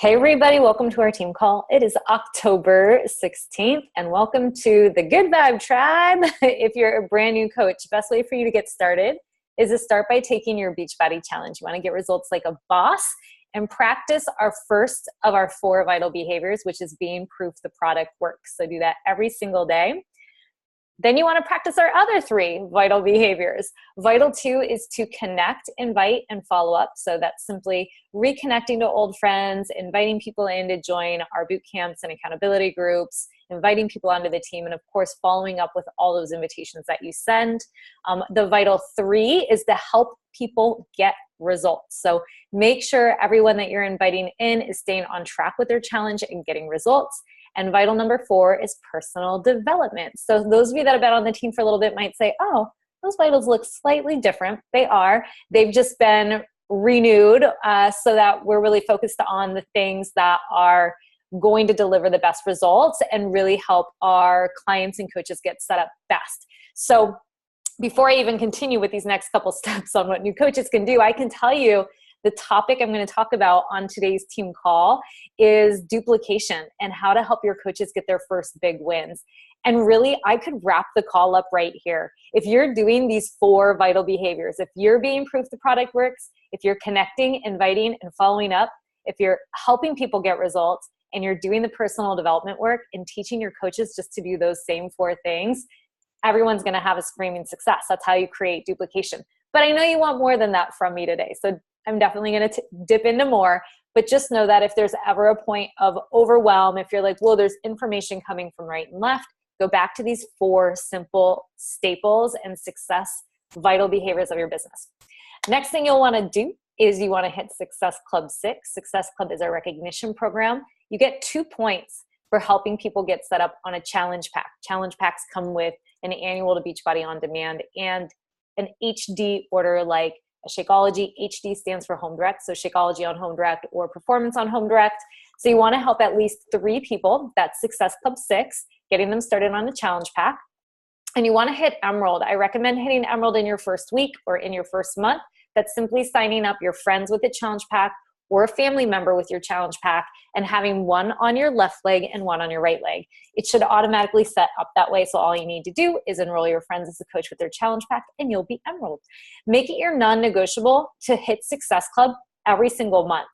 Hey everybody, welcome to our team call. It is October 16th and welcome to the Good Vibe Tribe. If you're a brand new coach, best way for you to get started is to start by taking your Beachbody Challenge. You want to get results like a boss and practice our first of our 4 vital behaviors, which is being proof the product works. So do that every single day. Then you want to practice our other 3 vital behaviors. Vital 2 is to connect, invite, and follow up. So that's simply reconnecting to old friends, inviting people in to join our boot camps and accountability groups, inviting people onto the team, and of course, following up with all those invitations that you send. The vital 3 is to help people get results. So make sure everyone that you're inviting in is staying on track with their challenge and getting results. And vital number 4 is personal development. So those of you that have been on the team for a little bit might say, oh, those vitals look slightly different. They are. They've just been renewed so that we're really focused on the things that are going to deliver the best results and really help our clients and coaches get set up best. So before I even continue with these next couple steps on what new coaches can do, I can tell you the topic I'm going to talk about on today's team call is duplication and how to help your coaches get their first big wins. And really, I could wrap the call up right here. If you're doing these 4 vital behaviors, if you're being proof the product works, if you're connecting, inviting, and following up, if you're helping people get results, and you're doing the personal development work and teaching your coaches just to do those same 4 things, everyone's going to have a screaming success. That's how you create duplication. But I know you want more than that from me today. So I'm definitely going to dip into more, but just know that if there's ever a point of overwhelm, if you're like, well, there's information coming from right and left, go back to these 4 simple staples and success vital behaviors of your business. Next thing you'll want to do is you want to hit Success Club 6. Success Club is our recognition program. You get 2 points for helping people get set up on a challenge pack. Challenge packs come with an annual to Beachbody On Demand and an HD order like a Shakeology. HD stands for Home Direct, so Shakeology on Home Direct or Performance on Home Direct. So you want to help at least 3 people. That's Success Club 6, getting them started on the challenge pack. And you want to hit Emerald. I recommend hitting Emerald in your first week or in your first month. That's simply signing up your friends with the challenge pack or a family member with your challenge pack and having one on your left leg and one on your right leg. It should automatically set up that way. So all you need to do is enroll your friends as a coach with their challenge pack and you'll be Emerald. Make it your non-negotiable to hit Success Club every single month.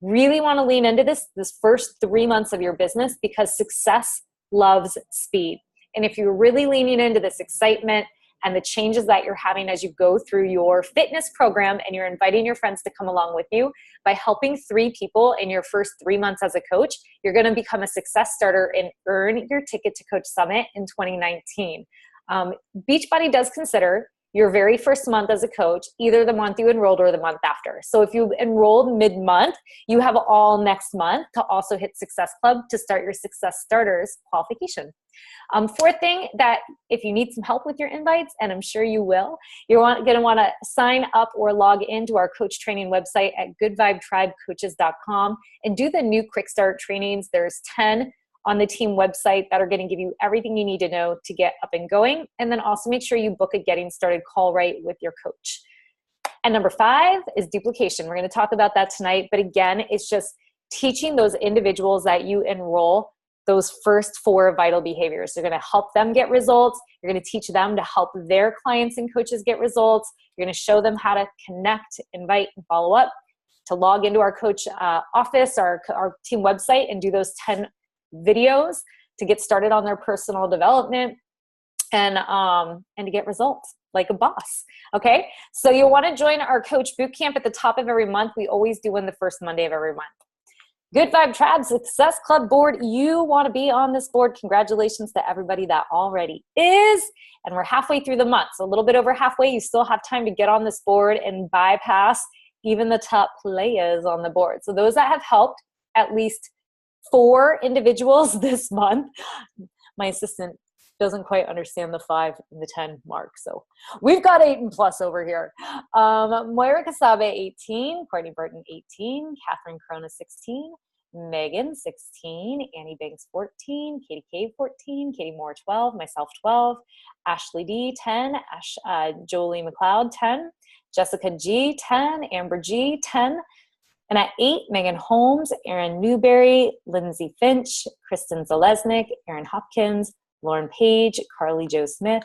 Really want to lean into this first 3 months of your business because success loves speed. And if you're really leaning into this excitement and the changes that you're having as you go through your fitness program and you're inviting your friends to come along with you, by helping 3 people in your first 3 months as a coach, you're going to become a success starter and earn your ticket to Coach Summit in 2019. Beachbody does consider your very first month as a coach, either the month you enrolled or the month after. So if you enrolled mid-month, you have all next month to also hit Success Club to start your Success Starters qualification. 4th thing that if you need some help with your invites, and I'm sure you will, you're going to want to sign up or log into our coach training website at goodvibetribecoaches.com and do the new quick start trainings. There's 10 on the team website that are going to give you everything you need to know to get up and going. And then also make sure you book a getting started call right with your coach. And number 5 is duplication. We're going to talk about that tonight. But again, it's just teaching those individuals that you enroll those first 4 vital behaviors. You're going to help them get results. You're going to teach them to help their clients and coaches get results. You're going to show them how to connect, invite, and follow up, to log into our coach office, our team website, and do those 10 videos to get started on their personal development and to get results like a boss. Okay, so you'll want to join our coach boot camp at the top of every month. We always do on the first Monday of every month. Good Vibe Tribe Success Club board. You want to be on this board. Congratulations to everybody that already is. And we're halfway through the month, so a little bit over halfway. You still have time to get on this board and bypass even the top players on the board. So those that have helped at least 4 individuals this month. My assistant doesn't quite understand the 5 and the 10 mark. So we've got 8 and plus over here. Moira Kasabe, 18. Courtney Burton, 18. Catherine Corona, 16. Megan, 16. Annie Banks, 14. Katie Cave, 14. Katie Moore, 12. Myself, 12. Ashley D, 10. Jolie McLeod, 10. Jessica G, 10. Amber G, 10. And at 8, Megan Holmes, Erin Newberry, Lindsay Finch, Kristen Zalesnik, Erin Hopkins, Lauren Page, Carly Jo Smith,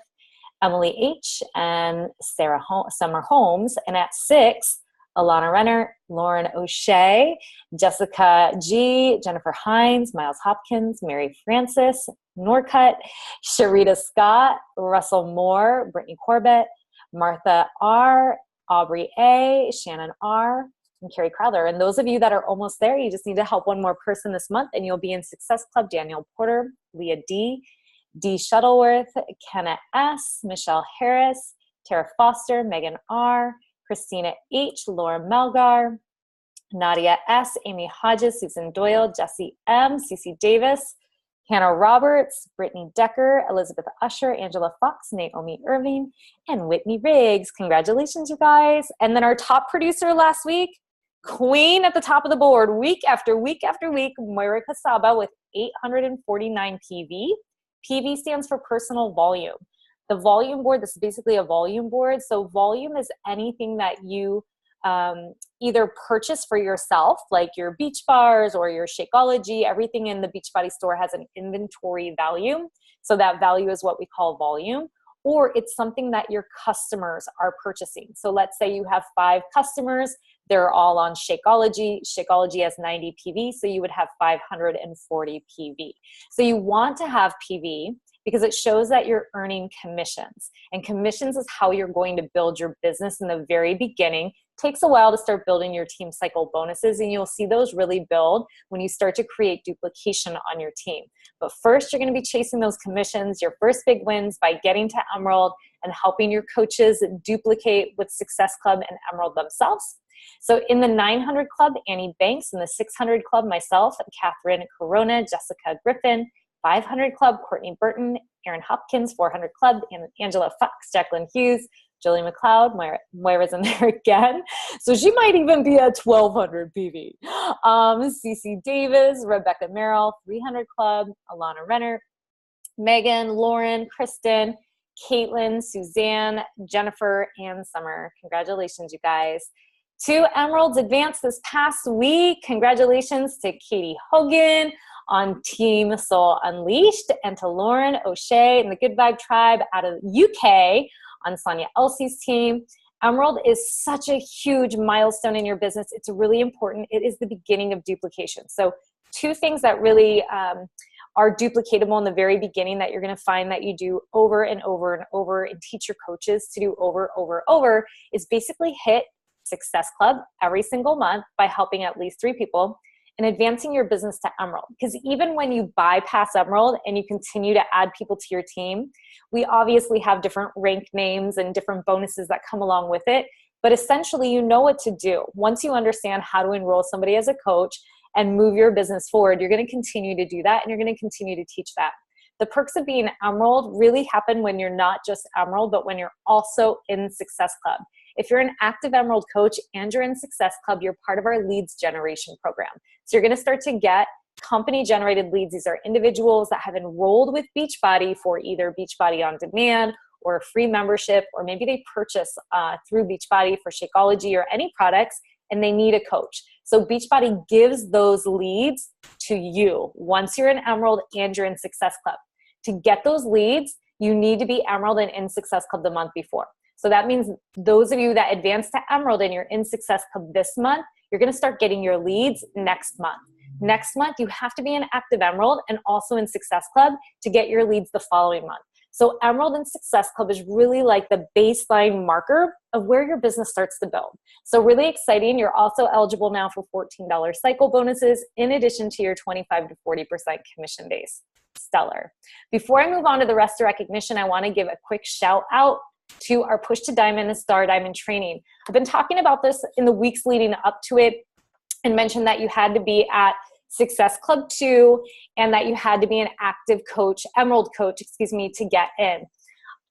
Emily H., and Summer Holmes. And at 6, Alana Renner, Lauren O'Shea, Jessica G., Jennifer Hines, Miles Hopkins, Mary Francis, Norcutt, Sharita Scott, Russell Moore, Brittany Corbett, Martha R., Aubrey A., Shannon R., and Carrie Crowther. And those of you that are almost there, you just need to help one more person this month, and you'll be in Success Club. Daniel Porter, Leah D., D. Shuttleworth, Kenna S., Michelle Harris, Tara Foster, Megan R., Christina H., Laura Melgar, Nadia S., Amy Hodges, Susan Doyle, Jessie M., Cece Davis, Hannah Roberts, Brittany Decker, Elizabeth Usher, Angela Fox, Naomi Irving, and Whitney Riggs. Congratulations, you guys. And then our top producer last week, Queen at the top of the board, week after week after week, Moira Casaba with 849 PV. PV stands for personal volume. The volume board, this is basically a volume board. So volume is anything that you either purchase for yourself, like your beach bars or your Shakeology. Everything in the Beachbody store has an inventory value. So that value is what we call volume. Or it's something that your customers are purchasing. So let's say you have 5 customers. They're all on Shakeology. Shakeology has 90 PV, so you would have 540 PV. So you want to have PV because it shows that you're earning commissions. And commissions is how you're going to build your business in the very beginning. It takes a while to start building your team cycle bonuses, and you'll see those really build when you start to create duplication on your team. But first, you're going to be chasing those commissions, your first big wins by getting to Emerald and helping your coaches duplicate with Success Club and Emerald themselves. So in the 900 Club, Annie Banks. In the 600 Club, myself, Catherine Corona, Jessica Griffin. 500 Club, Courtney Burton, Erin Hopkins. 400 Club, Angela Fox, Jacqueline Hughes, Julie McLeod. Moira's in there again. So she might even be at 1200 PV. Cece Davis, Rebecca Merrill. 300 Club, Alana Renner, Megan, Lauren, Kristen, Caitlin, Suzanne, Jennifer, and Summer. Congratulations, you guys. 2 Emeralds advanced this past week. Congratulations to Katie Hogan on Team Soul Unleashed, and to Lauren O'Shea and the Good Vibe Tribe out of UK on Sonia Elsie's team. Emerald is such a huge milestone in your business. It's really important. It is the beginning of duplication. So 2 things that really are duplicatable in the very beginning that you're going to find that you do over and over and over and teach your coaches to do over is basically hit Success Club every single month by helping at least 3 people and advancing your business to Emerald. Because even when you bypass Emerald and you continue to add people to your team, we obviously have different rank names and different bonuses that come along with it. But essentially, you know what to do. Once you understand how to enroll somebody as a coach and move your business forward, you're going to continue to do that, and you're going to continue to teach that. The perks of being Emerald really happen when you're not just Emerald, but when you're also in Success Club. If you're an active Emerald coach and you're in Success Club, you're part of our leads generation program. So you're going to start to get company-generated leads. These are individuals that have enrolled with Beachbody for either Beachbody On Demand or a free membership, or maybe they purchase through Beachbody for Shakeology or any products, and they need a coach. So Beachbody gives those leads to you once you're in Emerald and you're in Success Club. To get those leads, you need to be Emerald and in Success Club the month before. So that means those of you that advance to Emerald and you're in Success Club this month, you're going to start getting your leads next month. Next month, you have to be in Active Emerald and also in Success Club to get your leads the following month. So Emerald and Success Club is really like the baseline marker of where your business starts to build. So really exciting. You're also eligible now for $14 cycle bonuses in addition to your 25 to 40% commission days. Stellar. Before I move on to the rest of recognition, I want to give a quick shout out to our Push to Diamond and Star Diamond training. I've been talking about this in the weeks leading up to it and mentioned that you had to be at Success Club 2 and that you had to be an active coach, Emerald coach, to get in.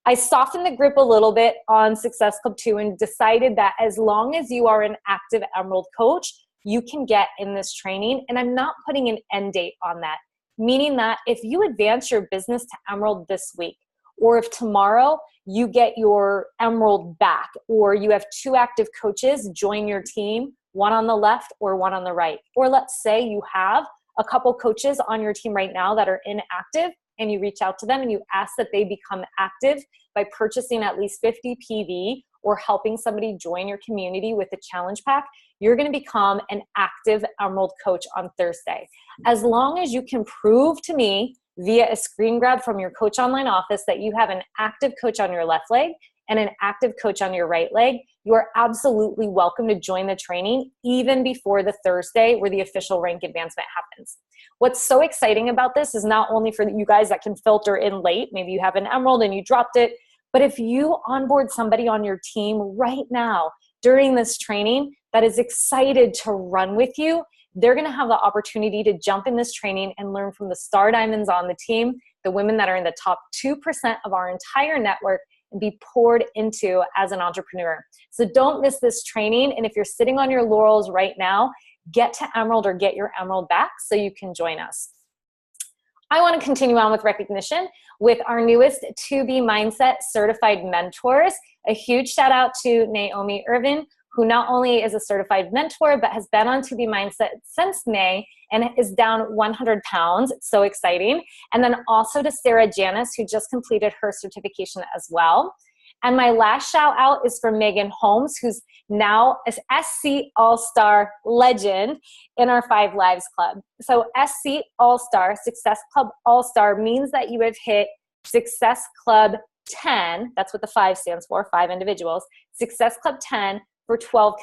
I softened the grip a little bit on Success Club 2 and decided that as long as you are an active Emerald coach, you can get in this training. And I'm not putting an end date on that, meaning that if you advance your business to Emerald this week, or if tomorrow you get your Emerald back, or you have 2 active coaches join your team one on the left or one on the right. Or let's say you have a couple coaches on your team right now that are inactive, and you reach out to them and you ask that they become active by purchasing at least 50 PV or helping somebody join your community with a challenge pack. You're going to become an active Emerald coach on Thursday. As long as you can prove to me via a screen grab from your coach online office that you have an active coach on your left leg and an active coach on your right leg, you are absolutely welcome to join the training even before the Thursday where the official rank advancement happens. What's so exciting about this is not only for you guys that can filter in late, maybe you have an Emerald and you dropped it, but if you onboard somebody on your team right now during this training that is excited to run with you, they're going to have the opportunity to jump in this training and learn from the star diamonds on the team, the women that are in the top 2% of our entire network, and be poured into as an entrepreneur. So don't miss this training. And if you're sitting on your laurels right now, get to Emerald or get your Emerald back so you can join us. I want to continue on with recognition with our newest 2B Mindset certified mentors. A huge shout out to Naomi Irvin, who not only is a certified mentor, but has been on 2B Mindset since May and is down 100 pounds. It's so exciting. And then also to Sarah Janice, who just completed her certification as well. And my last shout out is for Megan Holmes, who's now an SC All-Star legend in our 5 Lives Club. So SC All-Star, Success Club All-Star, means that you have hit Success Club 10. That's what the 5 stands for, 5 individuals. Success Club 10 for 12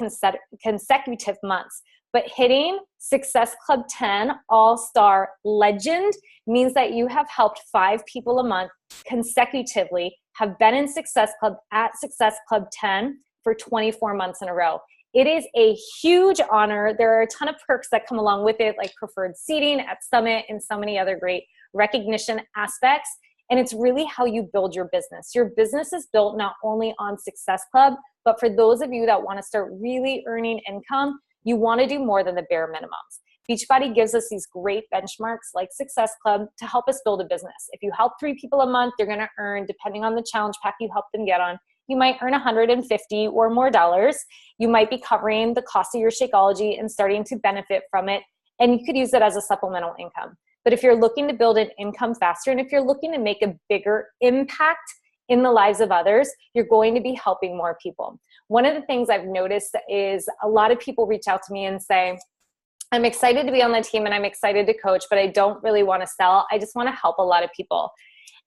consecutive months. But hitting Success Club 10 All-Star Legend means that you have helped 5 people a month consecutively have been in Success Club at Success Club 10 for 24 months in a row. It is a huge honor. There are a ton of perks that come along with it, like preferred seating at Summit and so many other great recognition aspects. And it's really how you build your business. Your business is built not only on Success Club, but for those of you that want to start really earning income, you want to do more than the bare minimums. Beachbody gives us these great benchmarks like Success Club to help us build a business. If you help 3 people a month, you're going to earn, depending on the challenge pack you help them get on, you might earn $150 or more dollars. You might be covering the cost of your Shakeology and starting to benefit from it. And you could use it as a supplemental income. But if you're looking to build an income faster, and if you're looking to make a bigger impact in the lives of others, you're going to be helping more people. One of the things I've noticed is a lot of people reach out to me and say, I'm excited to be on the team and I'm excited to coach, but I don't really want to sell. I just want to help a lot of people.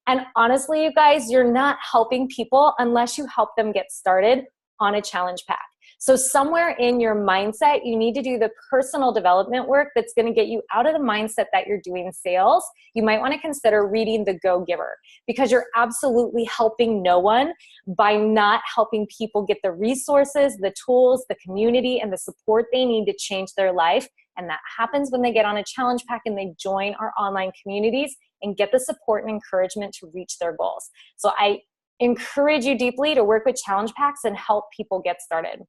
And honestly, you guys, you're not helping people unless you help them get started on a challenge pack. So somewhere in your mindset, you need to do the personal development work that's going to get you out of the mindset that you're doing sales. You might want to consider reading The Go-Giver, because you're absolutely helping no one by not helping people get the resources, the tools, the community, and the support they need to change their life. And that happens when they get on a challenge pack and they join our online communities and get the support and encouragement to reach their goals. So I encourage you deeply to work with challenge packs and help people get started.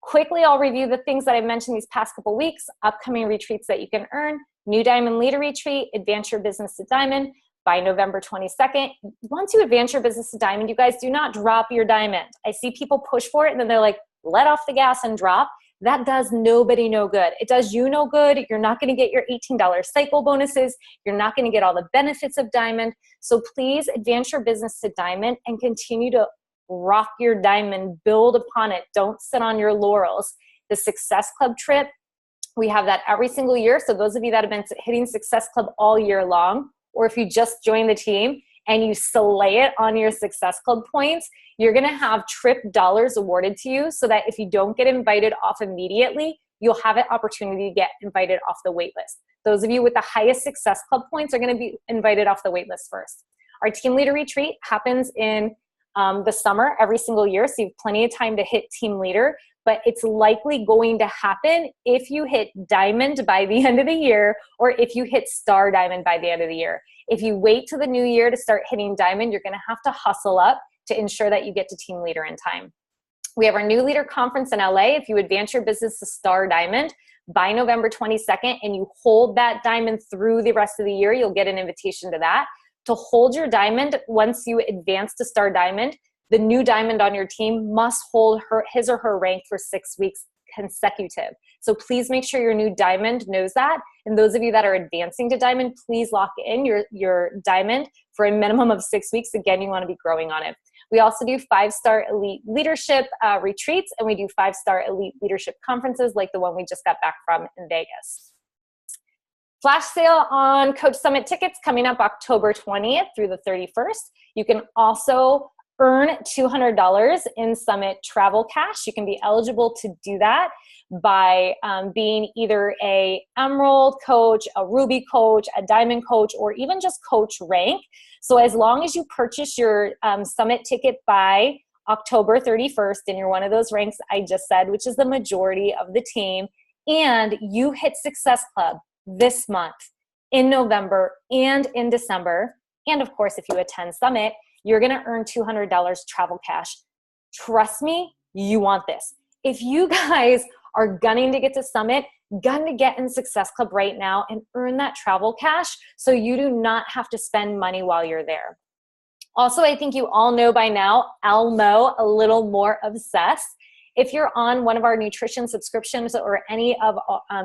Quickly, I'll review the things that I mentioned these past couple weeks, upcoming retreats that you can earn, New Diamond Leader Retreat, Advance Your Business to Diamond by November 22nd. Once you advance your business to diamond, you guys do not drop your diamond. I see people push for it and then they're like, let off the gas and drop. That does nobody no good. It does you no good. You're not going to get your $18 cycle bonuses. You're not going to get all the benefits of diamond. So please advance your business to diamond and continue to rock your diamond, build upon it. Don't sit on your laurels. The Success Club trip, we have that every single year. So those of you that have been hitting Success Club all year long, or if you just joined the team and you slay it on your Success Club points, you're going to have trip dollars awarded to you so that if you don't get invited off immediately, you'll have an opportunity to get invited off the wait list. Those of you with the highest Success Club points are going to be invited off the wait list first. Our Team Leader Retreat happens in the summer every single year, so you have plenty of time to hit Team Leader, but it's likely going to happen if you hit Diamond by the end of the year or if you hit Star Diamond by the end of the year. If you wait till the new year to start hitting Diamond, you're going to have to hustle up to ensure that you get to Team Leader in time. We have our New Leader Conference in LA. If you advance your business to Star Diamond by November 22nd and you hold that Diamond through the rest of the year, you'll get an invitation to that. To hold your diamond, once you advance to Star Diamond, the new diamond on your team must hold his or her rank for 6 weeks consecutive. So please make sure your new diamond knows that. And those of you that are advancing to diamond, please lock in your diamond for a minimum of 6 weeks. Again, you want to be growing on it. We also do 5-star elite leadership retreats, and we do 5-star elite leadership conferences like the one we just got back from in Vegas. Flash sale on Coach Summit tickets coming up October 20th through the 31st. You can also earn $200 in Summit travel cash. You can be eligible to do that by being either a Emerald coach, a Ruby coach, a Diamond coach, or even just coach rank. So as long as you purchase your Summit ticket by October 31st, and you're one of those ranks I just said, which is the majority of the team, and you hit Success Club this month, in November, and in December, and of course, if you attend Summit, you're gonna earn $200 travel cash. Trust me, you want this. If you guys are gunning to get to Summit, gun to get in Success Club right now and earn that travel cash so you do not have to spend money while you're there. Also, I think you all know by now, Elmo, a little more obsessed. If you're on one of our nutrition subscriptions or any of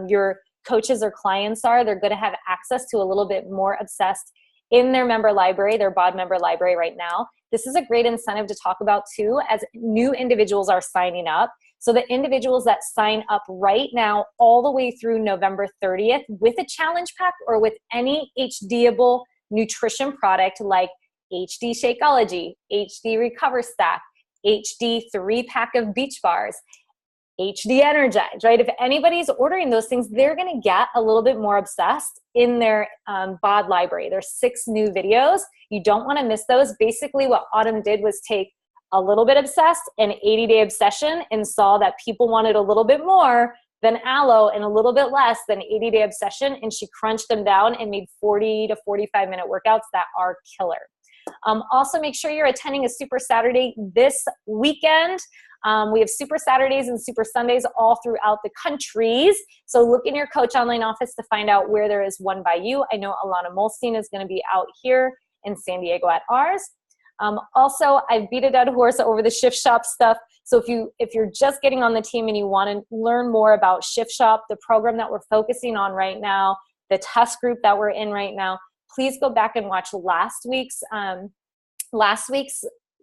your coaches or clients are, they're going to have access to a little bit more obsessed in their member library, their BOD member library right now. This is a great incentive to talk about too, as new individuals are signing up. So the individuals that sign up right now all the way through November 30th with a challenge pack or with any HDable nutrition product like HD Shakeology, HD Recover Stack, HD 3-pack of beach bars, HD Energize, right? If anybody's ordering those things, they're going to get a little bit more obsessed in their BOD library. There's 6 new videos. You don't want to miss those. Basically, what Autumn did was take a little bit obsessed, an 80-day obsession, and saw that people wanted a little bit more than aloe and a little bit less than 80-day obsession, and she crunched them down and made 40 to 45-minute workouts that are killer. Also, make sure you're attending a Super Saturday this weekend. We have Super Saturdays and Super Sundays all throughout the countries. So look in your Coach Online office to find out where there is one by you. I know Alana Molstein is going to be out here in San Diego at ours. Also, I've beat a dead horse over the Shift Shop stuff. So if you're just getting on the team and you want to learn more about Shift Shop, the program that we're focusing on right now, the test group that we're in right now, please go back and watch last week's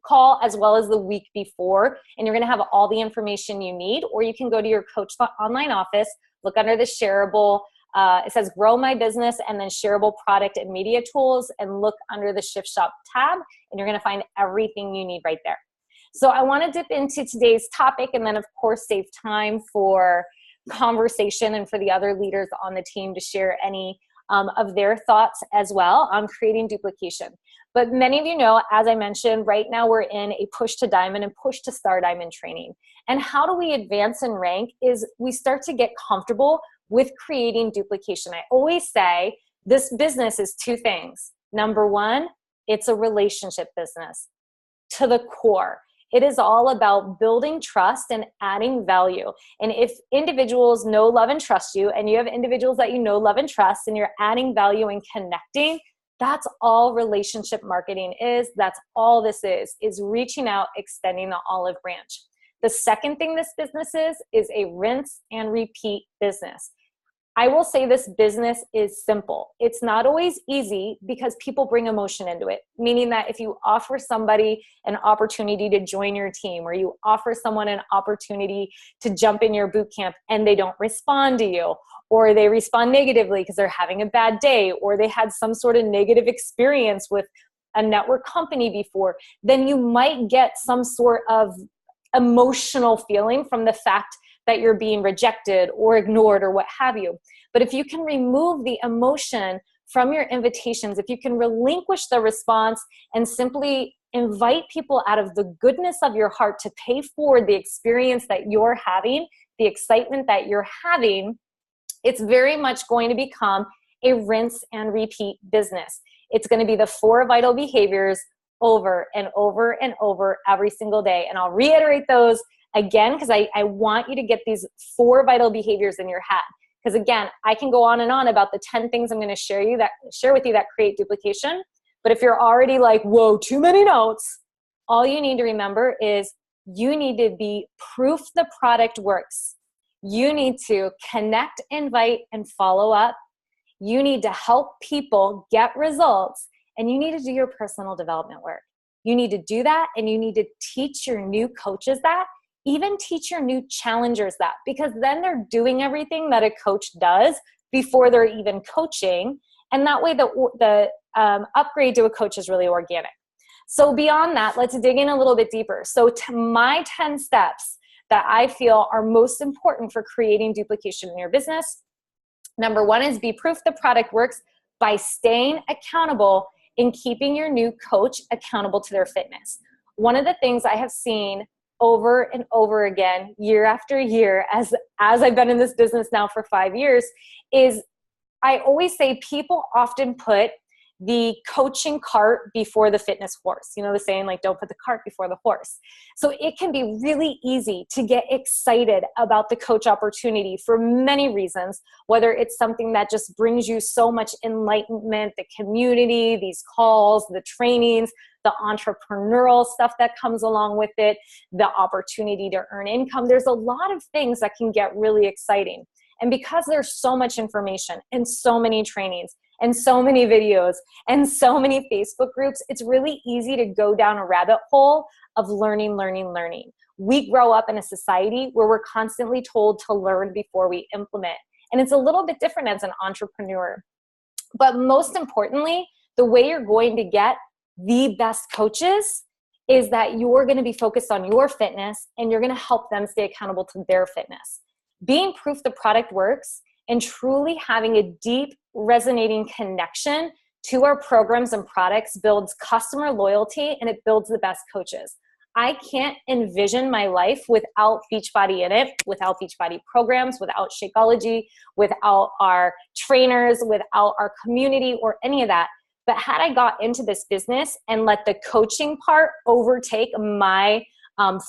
call as well as the week before, and you're going to have all the information you need. Or you can go to your Coach Online office, look under the shareable, it says grow my business, and then shareable product and media tools, and look under the Shift Shop tab, and you're going to find everything you need right there. So I want to dip into today's topic, and then of course save time for conversation and for the other leaders on the team to share any of their thoughts as well on creating duplication. But many of you know, as I mentioned, right now we're in a push to diamond and push to star diamond training. And how do we advance and rank is we start to get comfortable with creating duplication. I always say this business is 2 things. Number 1, it's a relationship business to the core. It is all about building trust and adding value. And if individuals know, love, and trust you, and you have individuals that you know, love, and trust, and you're adding value and connecting, that's all relationship marketing is. That's all this is reaching out, extending the olive branch. The second thing this business is a rinse and repeat business. I will say this business is simple. It's not always easy because people bring emotion into it, meaning that if you offer somebody an opportunity to join your team, or you offer someone an opportunity to jump in your boot camp and they don't respond to you, or they respond negatively because they're having a bad day, or they had some sort of negative experience with a network company before, then you might get some sort of emotional feeling from the fact that you're being rejected or ignored or what have you. But if you can remove the emotion from your invitations, if you can relinquish the response and simply invite people out of the goodness of your heart to pay forward the experience that you're having, the excitement that you're having, it's very much going to become a rinse and repeat business. It's going to be the 4 vital behaviors over and over and over every single day. And I'll reiterate those again, because I want you to get these 4 vital behaviors in your head. Because again, I can go on and on about the 10 things I'm going to share with you that create duplication. But if you're already like, whoa, too many notes, all you need to remember is you need to be proof the product works. You need to connect, invite, and follow up. You need to help people get results, and you need to do your personal development work. You need to do that, and you need to teach your new coaches that, even teach your new challengers that, because then they're doing everything that a coach does before they're even coaching. And that way the upgrade to a coach is really organic. So beyond that, let's dig in a little bit deeper. So to my 10 steps that I feel are most important for creating duplication in your business. Number one is be proof the product works by staying accountable and keeping your new coach accountable to their fitness. One of the things I have seen over and over again, year after year, as I've been in this business now for 5 years, is I always say people often put the coaching cart before the fitness horse. You know the saying, like, don't put the cart before the horse. So it can be really easy to get excited about the coach opportunity for many reasons, whether it's something that just brings you so much enlightenment, the community, these calls, the trainings, the entrepreneurial stuff that comes along with it, the opportunity to earn income. There's a lot of things that can get really exciting. And because there's so much information and so many trainings and so many videos and so many Facebook groups, it's really easy to go down a rabbit hole of learning. We grow up in a society where we're constantly told to learn before we implement. And it's a little bit different as an entrepreneur. But most importantly, the way you're going to get the best coaches is that you're going to be focused on your fitness and you're going to help them stay accountable to their fitness. Being proof the product works and truly having a deep, resonating connection to our programs and products builds customer loyalty, and it builds the best coaches. I can't envision my life without Beachbody in it, without Beachbody programs, without Shakeology, without our trainers, without our community or any of that. But had I got into this business and let the coaching part overtake my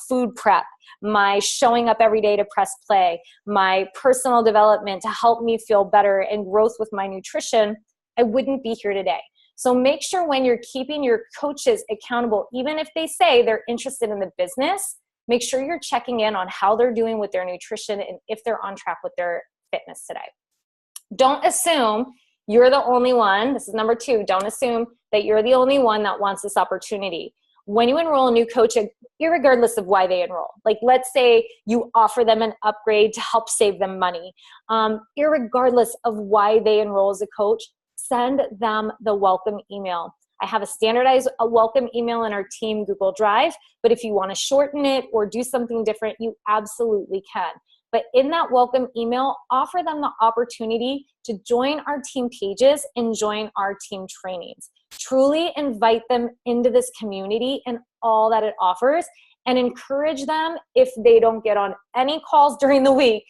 food prep, my showing up every day to press play, my personal development to help me feel better, and growth with my nutrition, I wouldn't be here today. So make sure when you're keeping your coaches accountable, even if they say they're interested in the business, make sure you're checking in on how they're doing with their nutrition and if they're on track with their fitness today. Don't assume you're the only one. This is number 2. Don't assume that you're the only one that wants this opportunity. When you enroll a new coach, irregardless of why they enroll, like let's say you offer them an upgrade to help save them money, irregardless of why they enroll as a coach, send them the welcome email. I have a standardized welcome email in our team Google Drive, but if you want to shorten it or do something different, you absolutely can. But in that welcome email, offer them the opportunity to join our team pages and join our team trainings. Truly invite them into this community and all that it offers, and encourage them, if they don't get on any calls during the week,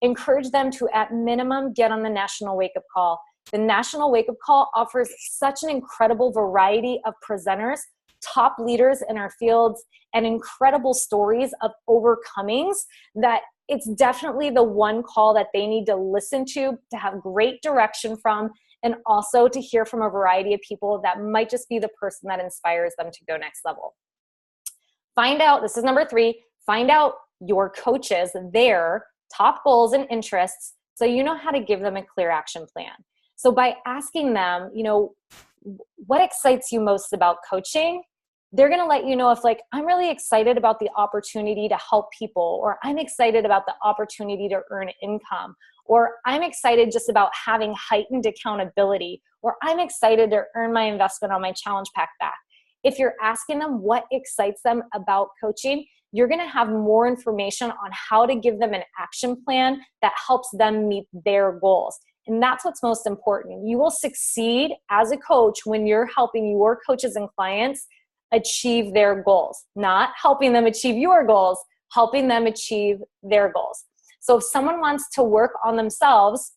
encourage them to at minimum get on the National Wake Up Call. The National Wake Up Call offers such an incredible variety of presenters, top leaders in our fields, and incredible stories of overcomings that it's definitely the one call that they need to listen to have great direction from, and also to hear from a variety of people that might just be the person that inspires them to go next level. Find out, this is number 3, find out your coaches, their top goals and interests, so you know how to give them a clear action plan. So by asking them, you know, what excites you most about coaching? They're going to let you know if, like, I'm really excited about the opportunity to help people, or I'm excited about the opportunity to earn income, or I'm excited just about having heightened accountability, or I'm excited to earn my investment on my challenge pack back. If you're asking them what excites them about coaching, you're going to have more information on how to give them an action plan that helps them meet their goals. And that's what's most important. You will succeed as a coach when you're helping your coaches and clients achieve their goals, not helping them achieve your goals, helping them achieve their goals. So if someone wants to work on themselves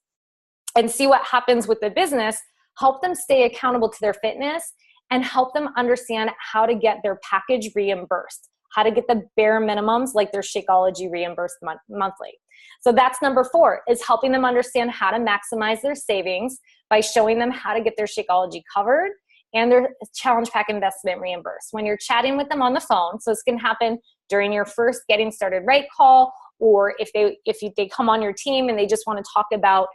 and see what happens with the business, help them stay accountable to their fitness and help them understand how to get their package reimbursed, how to get the bare minimums like their Shakeology reimbursed monthly. So that's number 4, is helping them understand how to maximize their savings by showing them how to get their Shakeology covered and their challenge pack investment reimbursed. When you're chatting with them on the phone, so this can happen during your first getting started right call, or if they come on your team and they just want to talk about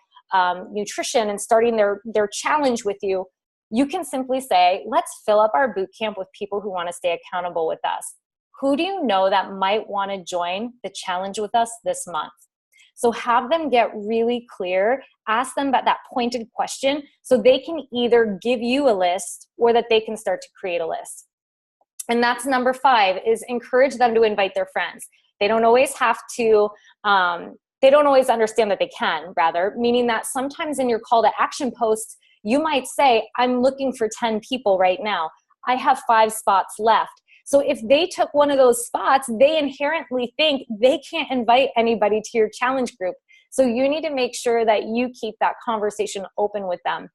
nutrition and starting their challenge with you, you can simply say, let's fill up our boot camp with people who want to stay accountable with us. Who do you know that might want to join the challenge with us this month? So have them get really clear, ask them about that pointed question so they can either give you a list or that they can start to create a list. And that's number 5, is encourage them to invite their friends. They don't always have to, they don't always understand that they can, rather, meaning that sometimes in your call to action posts, you might say, I'm looking for 10 people right now. I have 5 spots left. So if they took one of those spots, they inherently think they can't invite anybody to your challenge group. So you need to make sure that you keep that conversation open with them.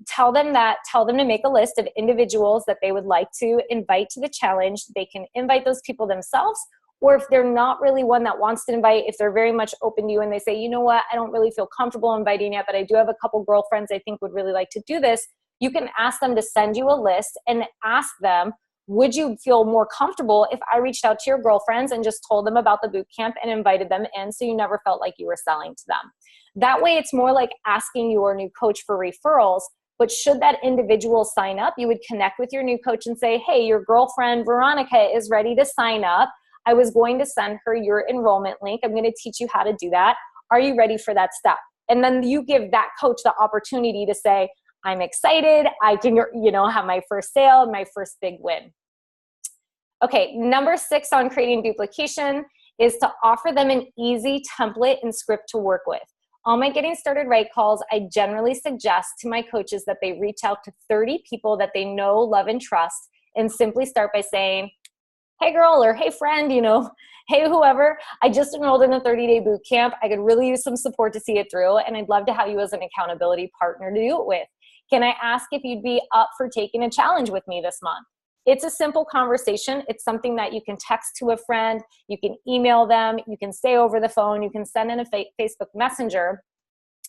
Tell them to make a list of individuals that they would like to invite to the challenge. They can invite those people themselves, or if they're not really one that wants to invite, if they're very much open to you and they say, you know what, I don't really feel comfortable inviting yet, but I do have a couple girlfriends I think would really like to do this. You can ask them to send you a list and ask them, would you feel more comfortable if I reached out to your girlfriends and just told them about the boot camp and invited them in so you never felt like you were selling to them? That way it's more like asking your new coach for referrals, but should that individual sign up, you would connect with your new coach and say, hey, your girlfriend Veronica is ready to sign up. I was going to send her your enrollment link. I'm going to teach you how to do that. Are you ready for that step? And then you give that coach the opportunity to say, I'm excited. I can, have my first sale, my first big win. Okay, number 6 on creating duplication is to offer them an easy template and script to work with. On my Getting Started Right calls, I generally suggest to my coaches that they reach out to 30 people that they know, love, and trust, and simply start by saying, hey girl, or hey friend, hey whoever, I just enrolled in a 30-day boot camp. I could really use some support to see it through, and I'd love to have you as an accountability partner to do it with. Can I ask if you'd be up for taking a challenge with me this month? It's a simple conversation. It's something that you can text to a friend, you can email them, you can say over the phone, you can send in a Facebook Messenger.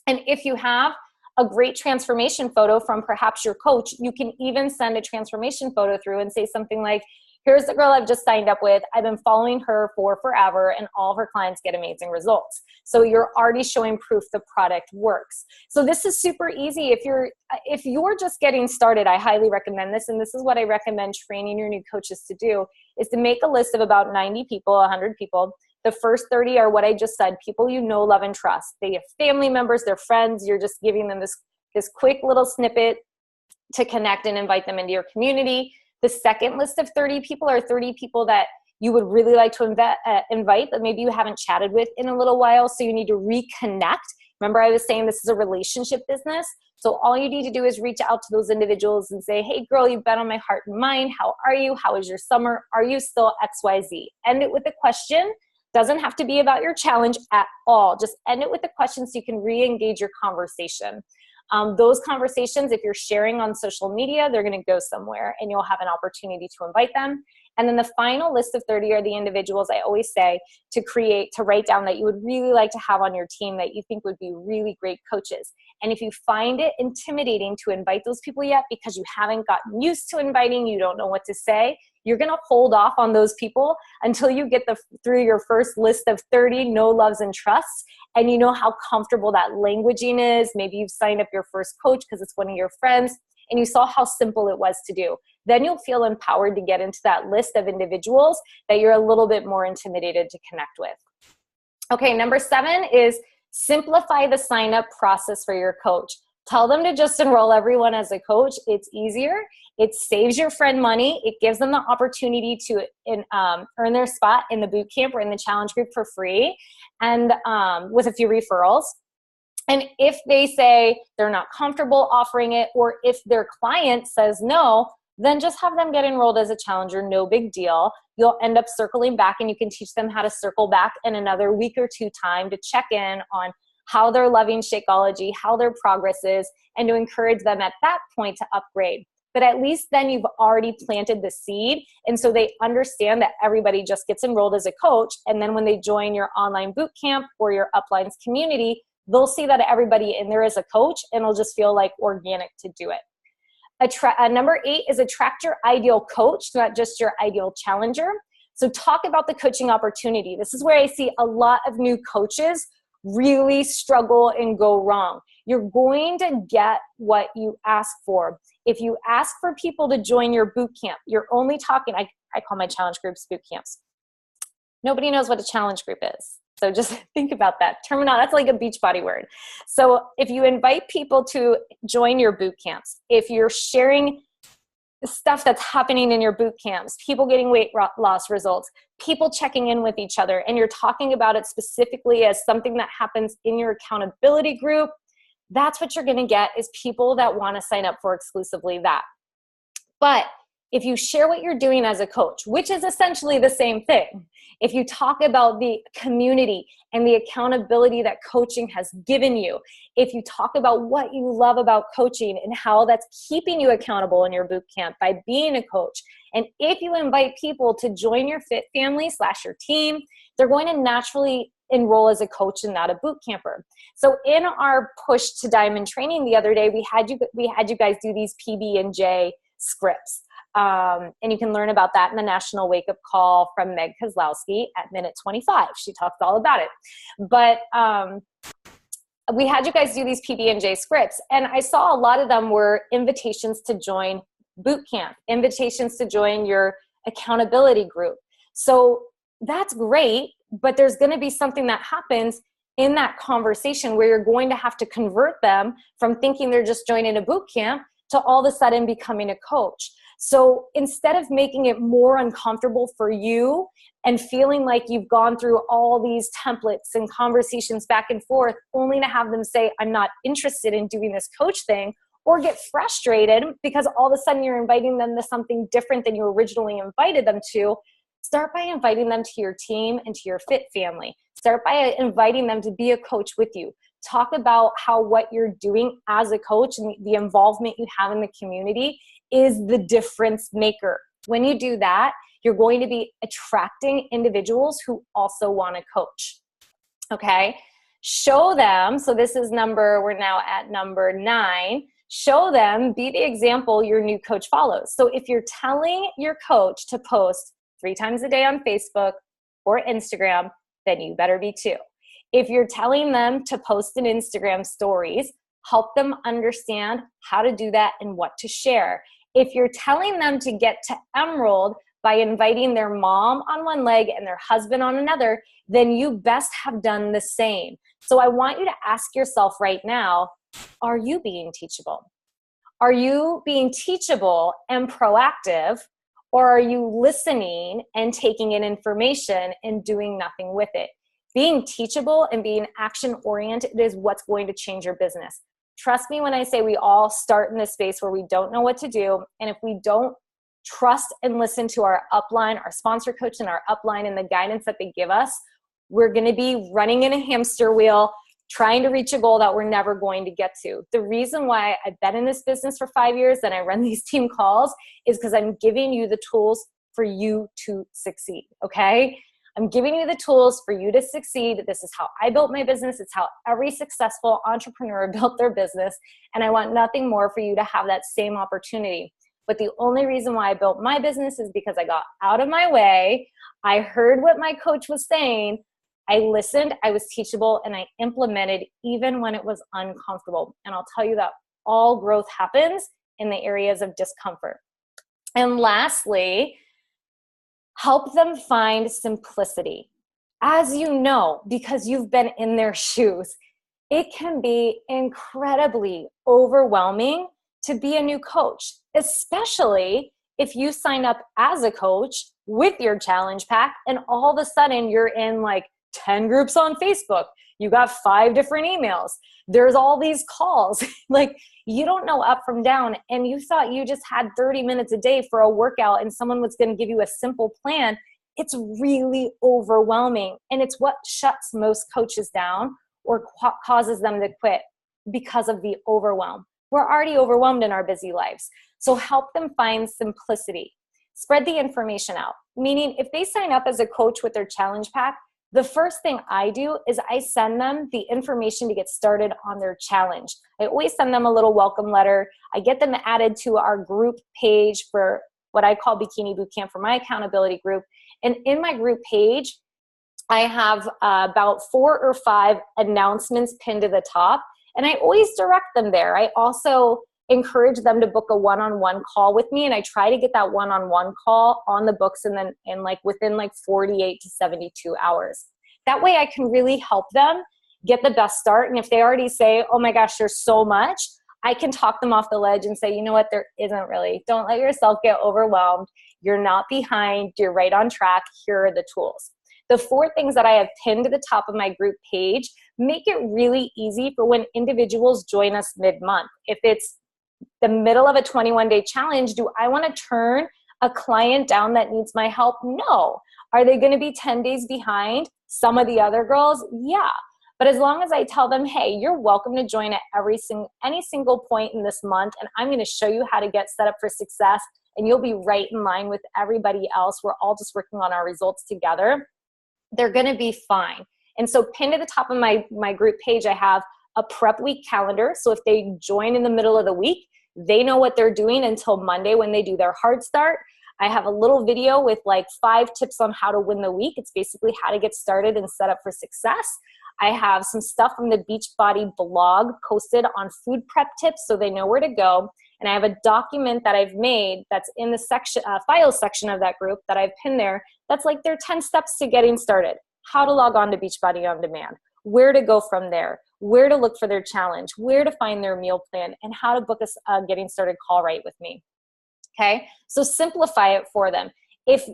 And if you have a great transformation photo from perhaps your coach, you can even send a transformation photo through and say something like, here's the girl I've just signed up with. I've been following her for forever, and all of her clients get amazing results. So you're already showing proof the product works. So this is super easy. If you're just getting started, I highly recommend this. And this is what I recommend training your new coaches to do, is to make a list of about 90 people, 100 people. The first 30 are what I just said, people you know, love, and trust. They have family members, they're friends. You're just giving them this quick little snippet to connect and invite them into your community. The second list of 30 people are 30 people that you would really like to invite that maybe you haven't chatted with in a little while, so you need to reconnect. Remember, I was saying this is a relationship business, so all you need to do is reach out to those individuals and say, hey girl, you've been on my heart and mind. How are you? How was your summer? Are you still XYZ? End it with a question. Doesn't have to be about your challenge at all. Just end it with a question so you can re-engage your conversation. Those conversations, if you're sharing on social media, they're going to go somewhere and you'll have an opportunity to invite them. And then the final list of 30 are the individuals I always say to write down that you would really like to have on your team that you think would be really great coaches. And if you find it intimidating to invite those people yet because you haven't gotten used to inviting, you don't know what to say, you're going to hold off on those people until you get through your first list of 30 no, loves, and trusts, and you know how comfortable that languaging is. Maybe you've signed up your first coach because it's one of your friends, and you saw how simple it was to do. Then you'll feel empowered to get into that list of individuals that you're a little bit more intimidated to connect with. Okay, number 7 is simplify the sign-up process for your coach. Tell them to just enroll everyone as a coach. It's easier. It saves your friend money. It gives them the opportunity to earn their spot in the boot camp or in the challenge group for free, and with a few referrals. And if they say they're not comfortable offering it, or if their client says no, then just have them get enrolled as a challenger. No big deal. You'll end up circling back, and you can teach them how to circle back in another week or two time to check in on how they're loving Shakeology, how their progress is, and to encourage them at that point to upgrade. But at least then you've already planted the seed, and so they understand that everybody just gets enrolled as a coach, and then when they join your online boot camp or your uplines community, they'll see that everybody in there is a coach, and it'll just feel like organic to do it. Number 8 is attract your ideal coach, not just your ideal challenger. So talk about the coaching opportunity. This is where I see a lot of new coaches really struggle and go wrong. You're going to get what you ask for. If you ask for people to join your boot camp, you're only talking, I call my challenge groups boot camps. Nobody knows what a challenge group is. So just think about that. Terminology, that's like a Beachbody word. So if you invite people to join your boot camps, if you're sharing stuff that's happening in your boot camps, people getting weight loss results, people checking in with each other, and you're talking about it specifically as something that happens in your accountability group, that's what you're going to get is people that want to sign up for exclusively that. But if you share what you're doing as a coach, which is essentially the same thing, if you talk about the community and the accountability that coaching has given you, if you talk about what you love about coaching and how that's keeping you accountable in your boot camp by being a coach, and if you invite people to join your fit family / your team, they're going to naturally enroll as a coach and not a boot camper. So in our push to diamond training the other day, we had you guys do these PB&J scripts. And you can learn about that in the National Wake Up Call from Meg Kozlowski at minute 25. She talks all about it. But we had you guys do these PB&J scripts, and I saw a lot of them were invitations to join boot camp, invitations to join your accountability group. So that's great, but there's going to be something that happens in that conversation where you're going to have to convert them from thinking they're just joining a boot camp to all of a sudden becoming a coach. So instead of making it more uncomfortable for you and feeling like you've gone through all these templates and conversations back and forth only to have them say, I'm not interested in doing this coach thing, or get frustrated because all of a sudden you're inviting them to something different than you originally invited them to, start by inviting them to your team and to your fit family. Start by inviting them to be a coach with you. Talk about how what you're doing as a coach and the involvement you have in the community is the difference maker. When you do that, you're going to be attracting individuals who also want to coach. Okay? Show them, so this is we're now at number 9. Show them, be the example your new coach follows. So if you're telling your coach to post 3 times a day on Facebook or Instagram, then you better be too. If you're telling them to post in Instagram stories, help them understand how to do that and what to share. If you're telling them to get to Emerald by inviting their mom on one leg and their husband on another, then you best have done the same. So I want you to ask yourself right now, are you being teachable? Are you being teachable and proactive, or are you listening and taking in information and doing nothing with it? Being teachable and being action-oriented is what's going to change your business. Trust me when I say we all start in this space where we don't know what to do, and if we don't trust and listen to our upline, our sponsor coach and our upline and the guidance that they give us, we're going to be running in a hamster wheel trying to reach a goal that we're never going to get to. The reason why I've been in this business for 5 years and I run these team calls is because I'm giving you the tools for you to succeed, okay? I'm giving you the tools for you to succeed. This is how I built my business. It's how every successful entrepreneur built their business. And I want nothing more for you to have that same opportunity. But the only reason why I built my business is because I got out of my way. I heard what my coach was saying. I listened, I was teachable, and I implemented even when it was uncomfortable. And I'll tell you that all growth happens in the areas of discomfort. And lastly, help them find simplicity. As you know, because you've been in their shoes, it can be incredibly overwhelming to be a new coach, especially if you sign up as a coach with your challenge pack and all of a sudden you're in like 10 groups on Facebook. You got 5 different emails. There's all these calls. Like you don't know up from down, and you thought you just had 30 minutes a day for a workout and someone was going to give you a simple plan. It's really overwhelming, and it's what shuts most coaches down or causes them to quit because of the overwhelm. We're already overwhelmed in our busy lives. So help them find simplicity. Spread the information out. Meaning if they sign up as a coach with their challenge pack, the first thing I do is I send them the information to get started on their challenge. I always send them a little welcome letter. I get them added to our group page for what I call Bikini Boot Camp for my accountability group. And in my group page, I have about 4 or 5 announcements pinned to the top, and I always direct them there. I also encourage them to book a one-on-one call with me, and I try to get that one-on-one call on the books and then within 48 to 72 hours. That way I can really help them get the best start. And if they already say, oh my gosh, there's so much, I can talk them off the ledge and say, you know what, there isn't really. Don't let yourself get overwhelmed. You're not behind. You're right on track. Here are the tools. The 4 things that I have pinned to the top of my group page make it really easy for when individuals join us mid-month. If it's the middle of a 21-day challenge, do I want to turn a client down that needs my help? No. Are they going to be 10 days behind some of the other girls? Yeah. But as long as I tell them, hey, you're welcome to join at any single point in this month, and I'm going to show you how to get set up for success, and you'll be right in line with everybody else. We're all just working on our results together. They're going to be fine. And so pinned to the top of my group page, I have a prep week calendar. So if they join in the middle of the week, they know what they're doing until Monday when they do their hard start. I have a little video with 5 tips on how to win the week. It's basically how to get started and set up for success. I have some stuff from the Beachbody blog posted on food prep tips so they know where to go. And I have a document that I've made that's in the section, files section of that group that I've pinned there. That's their 10 steps to getting started. How to log on to Beachbody On Demand, where to go from there, where to look for their challenge, where to find their meal plan, and how to book a getting started call right with me. Okay, so simplify it for them. If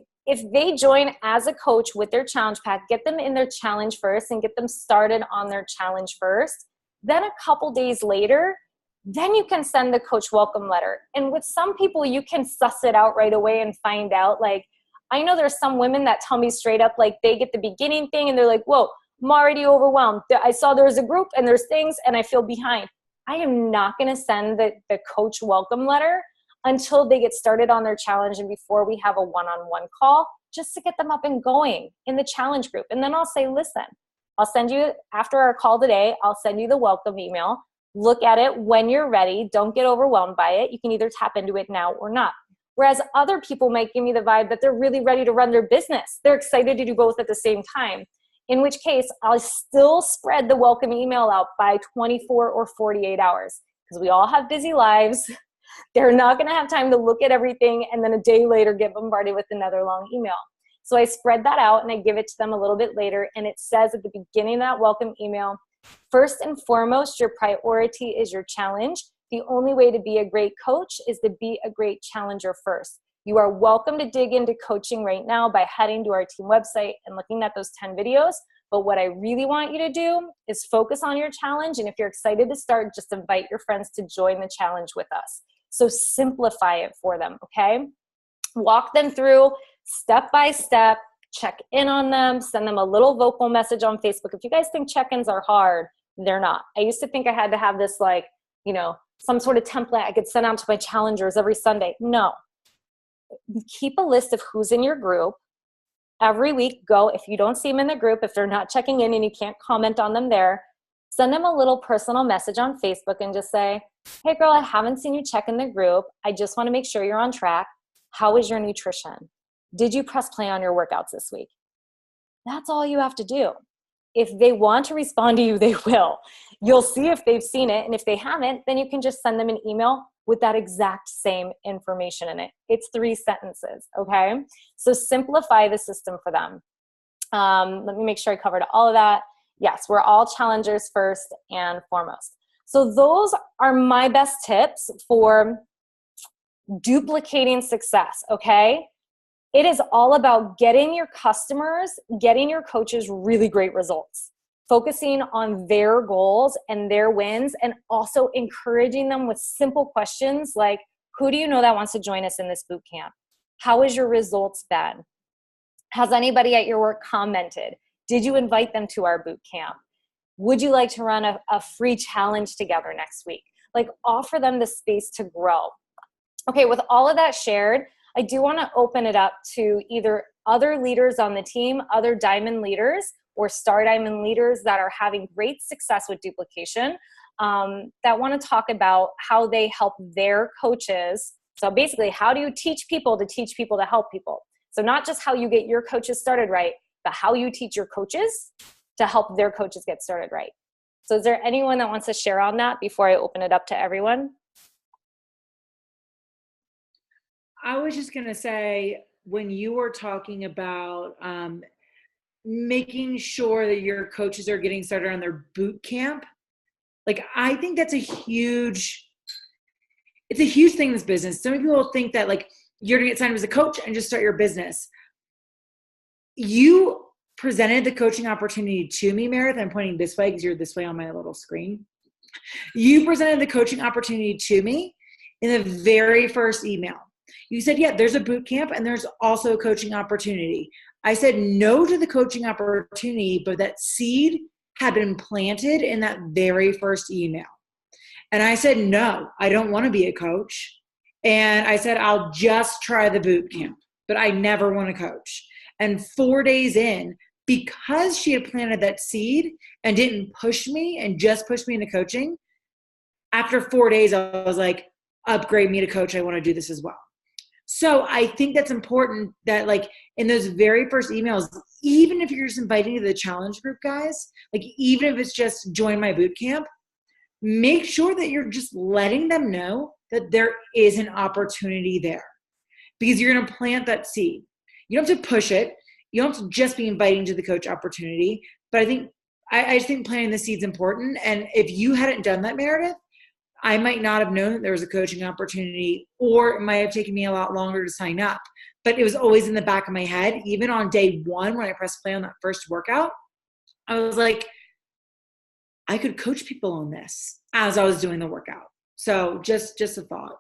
they join as a coach with their challenge pack, get them in their challenge first and get them started on their challenge first. Then a couple days later, then you can send the coach welcome letter. And with some people, you can suss it out right away and find out. I know there's some women that tell me straight up, they get the beginning thing and they're like, whoa, I'm already overwhelmed. I saw there's a group and there's things and I feel behind. I am not going to send the coach welcome letter until they get started on their challenge and before we have a one-on-one call, just to get them up and going in the challenge group. And then I'll say, listen, I'll send you, after our call today, I'll send you the welcome email. Look at it when you're ready. Don't get overwhelmed by it. You can either tap into it now or not. Whereas other people might give me the vibe that they're really ready to run their business. They're excited to do both at the same time. In which case, I'll still spread the welcome email out by 24 or 48 hours because we all have busy lives. They're not going to have time to look at everything and then a day later get bombarded with another long email. So I spread that out and I give it to them a little bit later. And it says at the beginning of that welcome email, first and foremost, your priority is your challenge. The only way to be a great coach is to be a great challenger first. You are welcome to dig into coaching right now by heading to our team website and looking at those 10 videos. But what I really want you to do is focus on your challenge. And if you're excited to start, just invite your friends to join the challenge with us. So simplify it for them, okay? Walk them through step by step, check in on them, send them a little vocal message on Facebook. If you guys think check-ins are hard, they're not. I used to think I had to have this some sort of template I could send out to my challengers every Sunday. No. Keep a list of who's in your group. Every week, go. If you don't see them in the group, if they're not checking in and you can't comment on them there, send them a little personal message on Facebook and just say, hey girl, I haven't seen you check in the group. I just want to make sure you're on track. How is your nutrition? Did you press play on your workouts this week? That's all you have to do. If they want to respond to you, they will. You'll see if they've seen it. And if they haven't, then you can just send them an email with that exact same information in it. It's 3 sentences, okay? So simplify the system for them. Let me make sure I covered all of that. Yes, we're all challengers first and foremost. So those are my best tips for duplicating success, okay? It is all about getting your customers, getting your coaches really great results, focusing on their goals and their wins, and also encouraging them with simple questions like, who do you know that wants to join us in this boot camp? How has your results been? Has anybody at your work commented? Did you invite them to our boot camp? Would you like to run a free challenge together next week? Offer them the space to grow. Okay, with all of that shared, I do want to open it up to either other leaders on the team, other diamond leaders, or star diamond leaders that are having great success with duplication, that want to talk about how they help their coaches So basically, how do you teach people to help people? So not just how you get your coaches started right, but how you teach your coaches to help their coaches get started right. So is there anyone that wants to share on that before I open it up to everyone? I was just going to say, when you were talking about making sure that your coaches are getting started on their boot camp, like, I think that's it's a huge thing in this business. So many people think that, like, you're going to get signed up as a coach and just start your business. You presented the coaching opportunity to me, Meredith. I'm pointing this way because you're this way on my little screen. You presented the coaching opportunity to me in the very first email. You said, yeah, there's a boot camp and there's also a coaching opportunity. I said no to the coaching opportunity, but that seed had been planted in that very first email. And I said, no, I don't want to be a coach. And I said, I'll just try the boot camp, but I never want to coach. And 4 days in, because she had planted that seed and didn't push me and just pushed me into coaching, after 4 days, I was like, upgrade me to coach. I want to do this as well. So I think that's important that, like, in those very first emails, even if you're just inviting to the challenge group, guys, like, even if it's just join my boot camp, make sure that you're just letting them know that there is an opportunity there, because you're going to plant that seed. You don't have to push it. You don't have to just be inviting to the coach opportunity. But I just think planting the seed's important. And if you hadn't done that, Meredith, I might not have known that there was a coaching opportunity, or it might have taken me a lot longer to sign up. But it was always in the back of my head. Even on day one, when I pressed play on that first workout, I was like, I could coach people on this as I was doing the workout. So just a thought.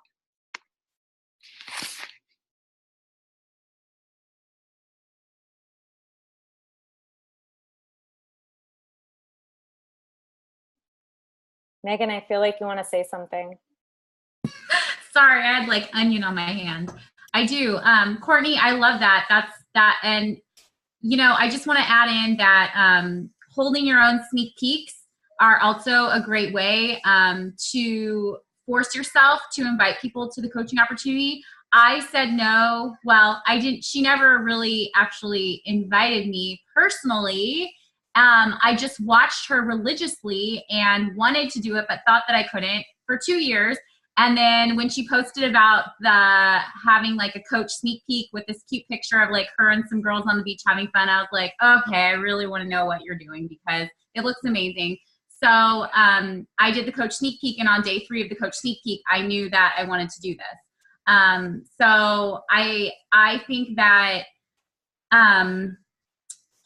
Megan, I feel like you want to say something. Sorry, I had like onion on my hand. I do. Courtney, I love that. That's that. And, you know, I just want to add in that holding your own sneak peeks are also a great way to force yourself to invite people to the coaching opportunity. I said no. Well, I didn't. She never really actually invited me personally. I just watched her religiously and wanted to do it, but thought that I couldn't for 2 years. And then when she posted about having like a coach sneak peek with this cute picture of like her and some girls on the beach having fun, I was like, okay, I really want to know what you're doing because it looks amazing. So I did the coach sneak peek, and on day 3 of the coach sneak peek, I knew that I wanted to do this. So I think that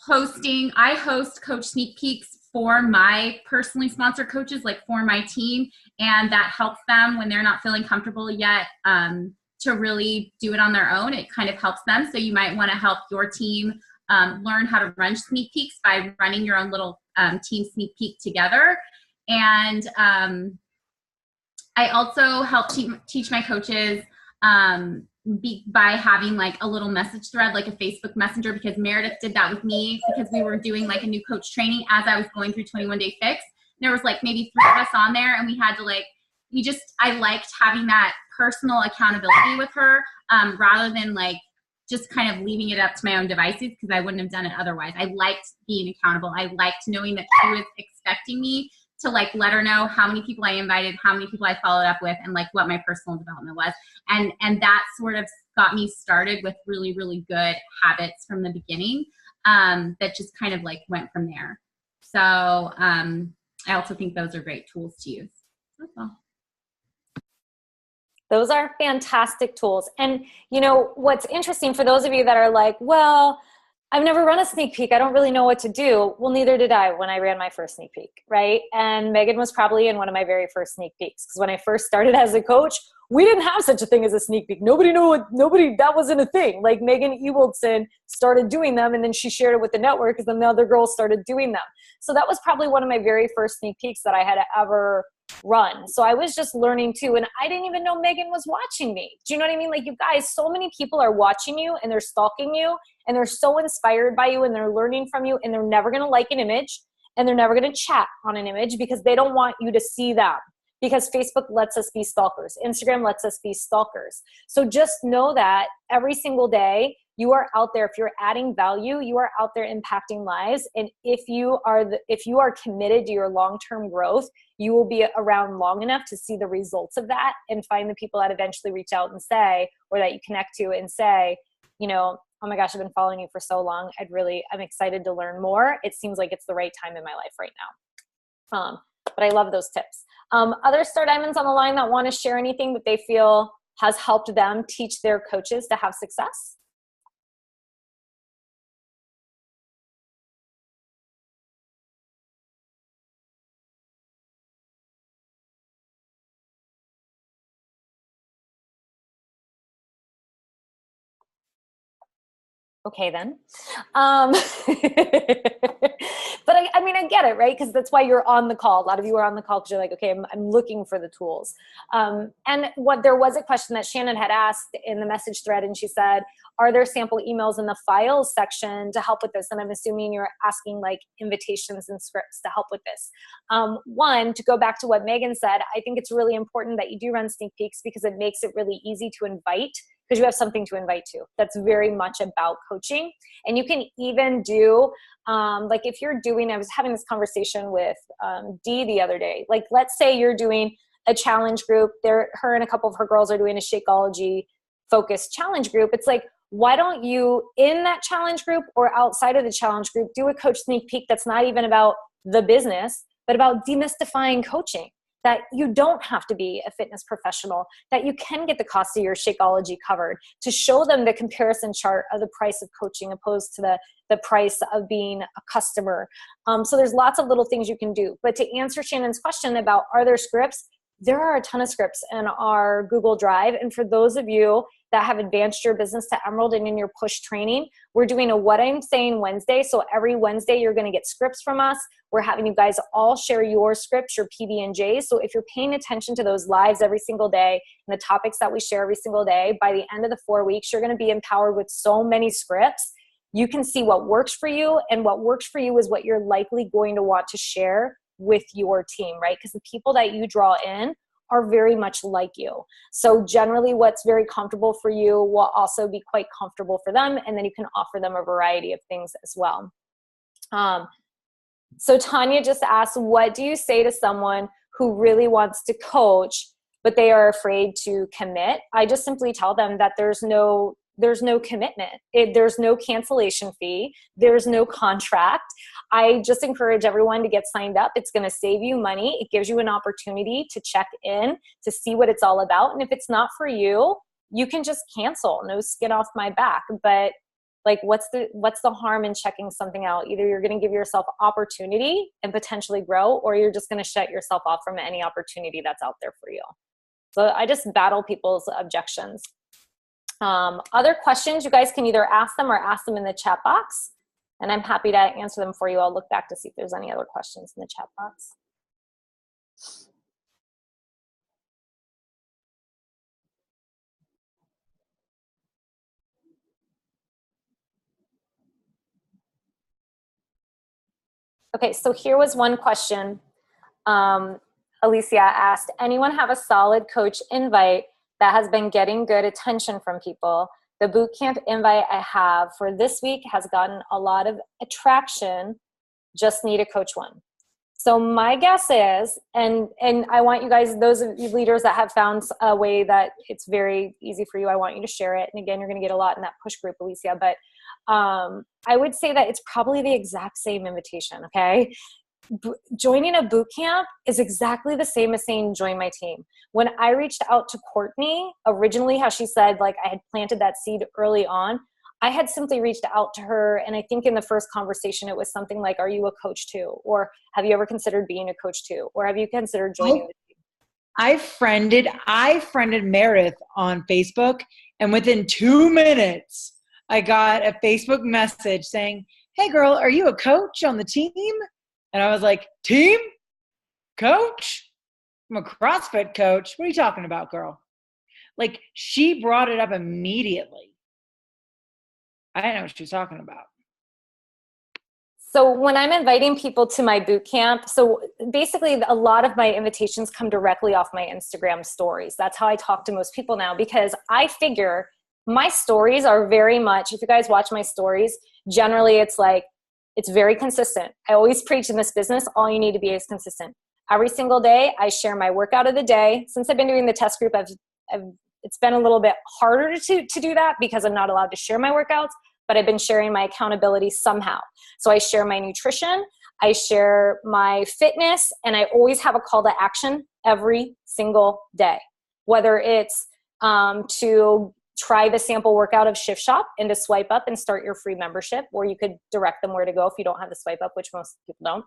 I host coach sneak peeks for my personally sponsored coaches, like for my team, and that helps them when they're not feeling comfortable yet to really do it on their own. It kind of helps them. So you might want to help your team learn how to run sneak peeks by running your own little team sneak peek together. And I also help teach my coaches by having like a little message thread, like a Facebook Messenger, because Meredith did that with me because we were doing like a new coach training as I was going through 21 Day Fix. There was like maybe 3 of us on there, and we had to like, I liked having that personal accountability with her rather than like just kind of leaving it up to my own devices, because I wouldn't have done it otherwise. I liked being accountable. I liked knowing that she was expecting me to like let her know how many people I invited, how many people I followed up with, and like what my personal development was. And that sort of got me started with really, really good habits from the beginning that just kind of like went from there. So I also think those are great tools to use. That's all. Those are fantastic tools. And you know, what's interesting for those of you that are like, well, I've never run a sneak peek, I don't really know what to do. Well, neither did I when I ran my first sneak peek, right? And Megan was probably in one of my very first sneak peeks, because when I first started as a coach, we didn't have such a thing as a sneak peek. That wasn't a thing. Like Megan Ewaldson started doing them, and then she shared it with the network, because then the other girls started doing them. So that was probably one of my very first sneak peeks that I had ever run. So I was just learning too, and I didn't even know Megan was watching me. Do you know what I mean? Like, you guys, so many people are watching you, and they're stalking you, and they're so inspired by you, and they're learning from you, and they're never going to like an image, and they're never going to chat on an image because they don't want you to see them. because Facebook lets us be stalkers. Instagram lets us be stalkers. So just know that every single day you are out there. If you're adding value, you are out there impacting lives. And if you are committed to your long-term growth, you will be around long enough to see the results of that and find the people that eventually reach out and say, or that you connect to and say, you know, oh my gosh, I've been following you for so long. I'm excited to learn more. It seems like it's the right time in my life right now. But I love those tips. Other Star Diamonds on the line that want to share anything that they feel has helped them teach their coaches to have success? Okay, then. But I mean, I get it, right? Because that's why you're on the call. A lot of you are on the call because you're like, okay, I'm looking for the tools. And there was a question that Shannon had asked in the message thread, and she said, are there sample emails in the files section to help with this? And I'm assuming you're asking like invitations and scripts to help with this. One, to go back to what Megan said, I think it's really important that you do run sneak peeks because it makes it really easy to invite, because you have something to invite to. That's very much about coaching. And you can even do, like if you're doing, I was having this conversation with Dee the other day. Like, let's say you're doing a challenge group. Her and a couple of her girls are doing a Shakeology focused challenge group. It's like, why don't you, in that challenge group or outside of the challenge group, do a coach sneak peek that's not even about the business, but about demystifying coaching. That you don't have to be a fitness professional, that you can get the cost of your Shakeology covered, to show them the comparison chart of the price of coaching opposed to the price of being a customer. So there's lots of little things you can do. But to answer Shannon's question about are there scripts, there are a ton of scripts in our Google Drive. And for those of you that have advanced your business to Emerald and in your push training, we're doing a What I'm Saying Wednesday. So every Wednesday, you're going to get scripts from us. We're having you guys all share your scripts, your PB&Js. So if you're paying attention to those lives every single day and the topics that we share every single day, by the end of the 4 weeks, you're going to be empowered with so many scripts. You can see what works for you, and what works for you is what you're likely going to want to share with your team, right? Because the people that you draw in are very much like you. So generally what's very comfortable for you will also be quite comfortable for them. And then you can offer them a variety of things as well. So Tanya just asked, what do you say to someone who really wants to coach, but they are afraid to commit? I just simply tell them that there's no commitment. There's no cancellation fee. There's no contract. I just encourage everyone to get signed up. It's going to save you money. It gives you an opportunity to check in, to see what it's all about. And if it's not for you, you can just cancel. No skin off my back. But like, what's the harm in checking something out? Either you're going to give yourself opportunity and potentially grow, or you're just going to shut yourself off from any opportunity that's out there for you. So I just battle people's objections. Other questions, you guys can either ask them or ask them in the chat box, and I'm happy to answer them for you. I'll look back to see if there's any other questions in the chat box. Okay, so here was one question. Alicia asked, anyone have a solid coach invite that has been getting good attention from people? The bootcamp invite I have for this week has gotten a lot of attraction. Just need a coach one. So my guess is, and I want you guys, those of you leaders that have found a way that it's very easy for you, I want you to share it. And again, you're going to get a lot in that push group, Alicia, but I would say that it's probably the exact same invitation, okay? Joining a boot camp is exactly the same as saying join my team. When I reached out to Courtney, originally how she said, like, I had planted that seed early on, I had simply reached out to her, and I think in the first conversation it was something like, are you a coach too? Or have you ever considered being a coach too? Or have you considered joining the team? I friended Meredith on Facebook, and within 2 minutes I got a Facebook message saying, hey girl, are you a coach on the team? And I was like, team? Coach? I'm a CrossFit coach. What are you talking about, girl? Like, she brought it up immediately. I didn't know what she was talking about. So when I'm inviting people to my boot camp, so basically a lot of my invitations come directly off my Instagram stories. That's how I talk to most people now, because I figure my stories are very much, if you guys watch my stories, generally it's like, it's very consistent. I always preach in this business, all you need to be is consistent. Every single day, I share my workout of the day. Since I've been doing the test group, it's been a little bit harder to do that because I'm not allowed to share my workouts, but I've been sharing my accountability somehow. So I share my nutrition, I share my fitness, and I always have a call to action every single day. Whether it's to try the sample workout of Shift Shop and to swipe up and start your free membership, or you could direct them where to go if you don't have the swipe up, which most people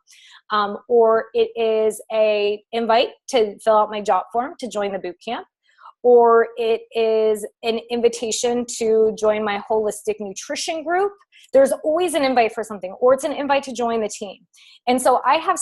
don't. Or it is a invite to fill out my job form to join the boot camp. Or it is an invitation to join my holistic nutrition group. There's always an invite for something, or it's an invite to join the team. And so I have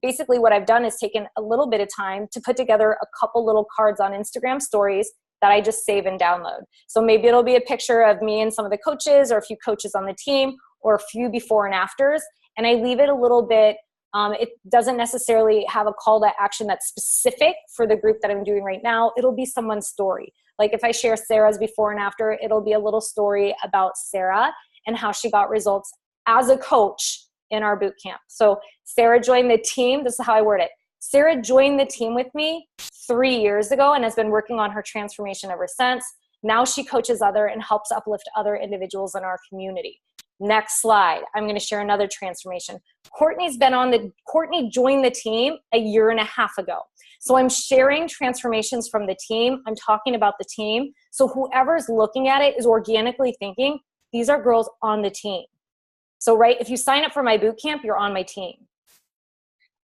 basically what I've done is taken a little bit of time to put together a couple little cards on Instagram stories that I just save and download. So maybe it'll be a picture of me and some of the coaches, or a few coaches on the team, or a few before and afters. And I leave it a little bit. It doesn't necessarily have a call to action that's specific for the group that I'm doing right now. It'll be someone's story. Like if I share Sarah's before and after, it'll be a little story about Sarah and how she got results as a coach in our boot camp. So Sarah joined the team. This is how I word it. Sarah joined the team with me 3 years ago and has been working on her transformation ever since. Now she coaches other and helps uplift other individuals in our community. Next slide. I'm going to share another transformation. Courtney joined the team a year and a half ago. So I'm sharing transformations from the team. I'm talking about the team. So whoever's looking at it is organically thinking, these are girls on the team. So, right, if you sign up for my boot camp, you're on my team.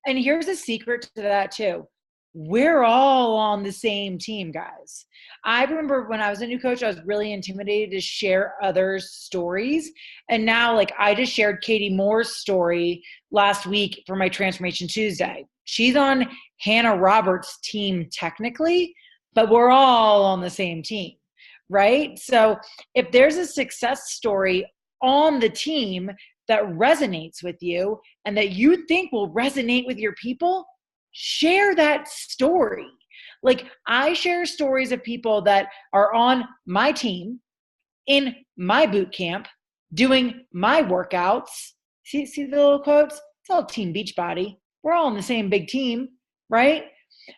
And here's a secret to that too. We're all on the same team, guys. I remember when I was a new coach, I was really intimidated to share others' stories. And now, like, I just shared Katie Moore's story last week for my Transformation Tuesday. She's on Hannah Roberts' team technically, but we're all on the same team, right? So if there's a success story on the team that resonates with you and that you think will resonate with your people, share that story. Like, I share stories of people that are on my team, in my boot camp, doing my workouts. See the little quotes? It's all Team Beachbody. We're all on the same big team, right?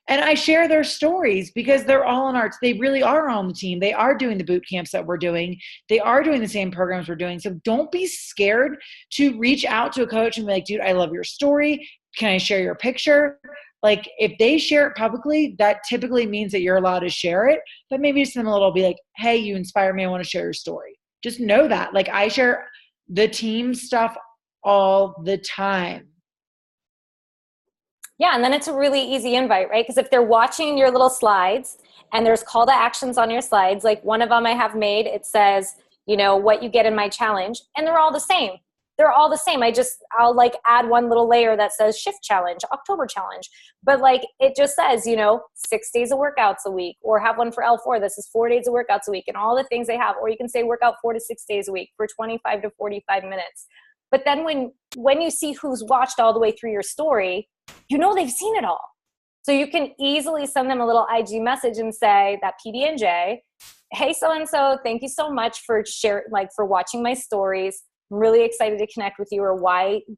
And I share their stories because they're all they really are on the team. They are doing the boot camps that we're doing. They are doing the same programs we're doing. So don't be scared to reach out to a coach and be like, dude, I love your story. Can I share your picture? Like, if they share it publicly, that typically means that you're allowed to share it. But maybe just in a little, be like, hey, you inspire me. I want to share your story. Just know that. Like, I share the team stuff all the time. Yeah, and then it's a really easy invite, right? Because if they're watching your little slides and there's call to actions on your slides, like one of them I have made, it says, you know, what you get in my challenge, and they're all the same. They're all the same. I'll like add one little layer that says shift challenge, October challenge. But like, it just says, you know, 6 days of workouts a week, or have one for L4. This is 4 days of workouts a week, and all the things they have. Or you can say work out 4 to 6 days a week for 25 to 45 minutes. But then when you see who's watched all the way through your story, you know they've seen it all. So you can easily send them a little IG message and say that PB&J, hey, so-and-so, thank you so much for for watching my stories. I'm really excited to connect with you, or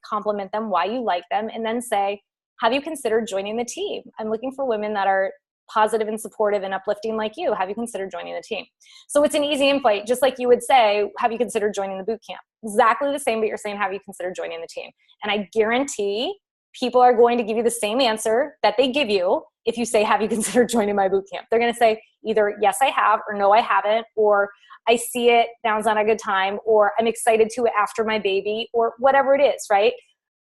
compliment them, why you like them. And then say, have you considered joining the team? I'm looking for women that are positive and supportive and uplifting like you. Have you considered joining the team? So it's an easy invite, just like you would say, have you considered joining the boot camp? Exactly the same, but you're saying, have you considered joining the team? And I guarantee people are going to give you the same answer that they give you if you say, have you considered joining my boot camp? They're going to say either, yes, I have, or no, I haven't, or I see it, sounds not a good time, or I'm excited to after my baby, or whatever it is, right?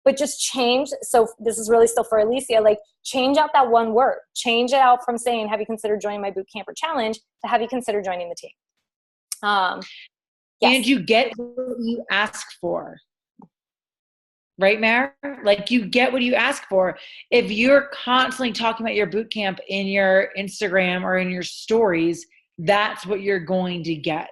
But just change. So this is really still for Alicia, like, change out that one word. Change it out from saying, have you considered joining my boot camp or challenge, to have you considered joining the team? Yes. And you get what you ask for. Right, Mare? Like, you get what you ask for. If you're constantly talking about your boot camp in your Instagram or in your stories, that's what you're going to get.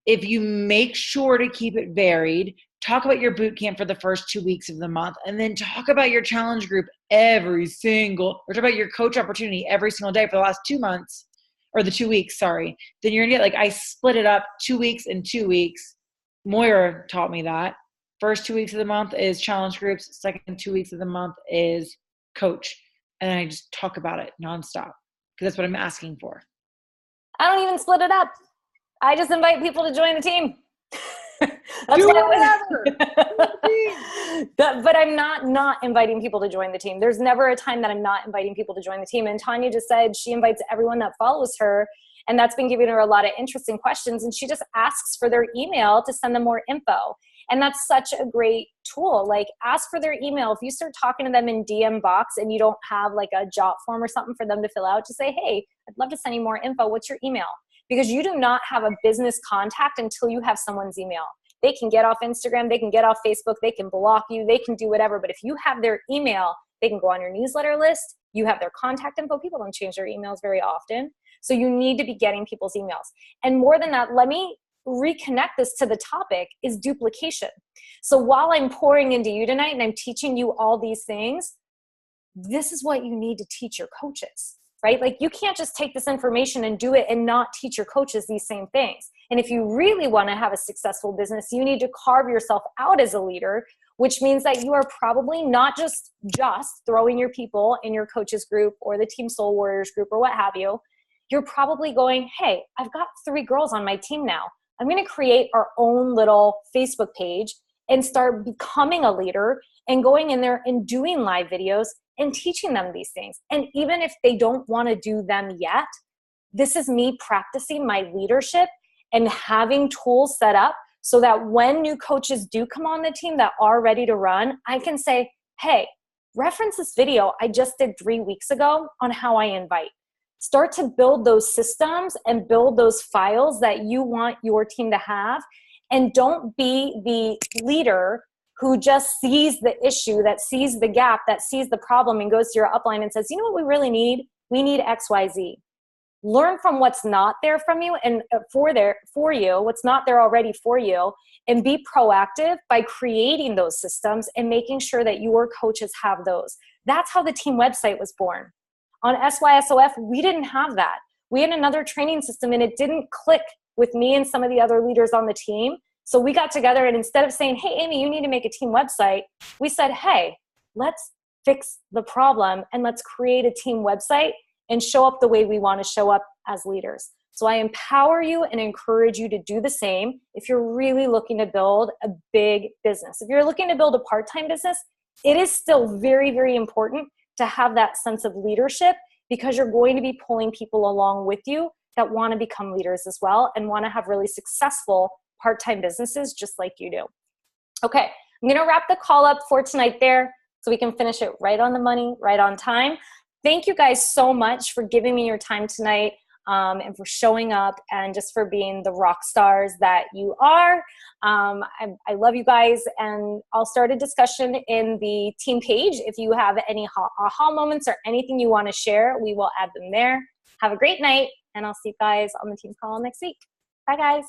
If you make sure to keep it varied, talk about your boot camp for the first 2 weeks of the month, and then talk about your challenge group or talk about your coach opportunity every single day for the last 2 months, or the 2 weeks, sorry. Then you're gonna get I split it up 2 weeks and 2 weeks. Moira taught me that. First 2 weeks of the month is challenge groups. Second 2 weeks of the month is coach. And I just talk about it nonstop because that's what I'm asking for. I don't even split it up. I just invite people to join the team. Do whatever. But I'm not inviting people to join the team. There's never a time that I'm not inviting people to join the team. And Tanya just said she invites everyone that follows her. And that's been giving her a lot of interesting questions. And she just asks for their email to send them more info. And that's such a great tool. Ask for their email. If you start talking to them in DM box and you don't have a jot form or something for them to fill out, just say, hey, I'd love to send you more info. What's your email? Because you do not have a business contact until you have someone's email. They can get off Instagram. They can get off Facebook. They can block you. They can do whatever. But if you have their email, they can go on your newsletter list. You have their contact info. People don't change their emails very often. So you need to be getting people's emails. And more than that, let me reconnect this to the topic is duplication. So while I'm pouring into you tonight and I'm teaching you all these things, this is what you need to teach your coaches, right? You can't just take this information and do it and not teach your coaches these same things. And if you really want to have a successful business, you need to carve yourself out as a leader, which means that you are probably not just throwing your people in your coaches group or the Team Soul Warriors group or what have you. You're probably going, hey, I've got 3 girls on my team now. I'm going to create our own little Facebook page and start becoming a leader and going in there and doing live videos and teaching them these things. And even if they don't want to do them yet, this is me practicing my leadership and having tools set up so that when new coaches do come on the team that are ready to run, I can say, hey, reference this video I just did 3 weeks ago on how I invite. Start to build those systems and build those files that you want your team to have. And don't be the leader who just sees the issue, that sees the gap, that sees the problem and goes to your upline and says, you know what we really need? We need X, Y, Z. Learn from what's not there from you and for you, what's not there already for you, and be proactive by creating those systems and making sure that your coaches have those. That's how the team website was born. On SYSOF, we didn't have that. We had another training system and it didn't click with me and some of the other leaders on the team. So we got together and instead of saying, hey, Amy, you need to make a team website, we said, hey, let's fix the problem and let's create a team website and show up the way we want to show up as leaders. So I empower you and encourage you to do the same if you're really looking to build a big business. If you're looking to build a part-time business, it is still very, very important to have that sense of leadership because you're going to be pulling people along with you that want to become leaders as well and want to have really successful part-time businesses just like you do. Okay, I'm going to wrap the call up for tonight there so we can finish it right on the money, right on time. Thank you guys so much for giving me your time tonight and for showing up and just for being the rock stars that you are. I love you guys, and I'll start a discussion in the team page. If you have any aha moments or anything you want to share, we will add them there. Have a great night, and I'll see you guys on the team call next week. Bye, guys.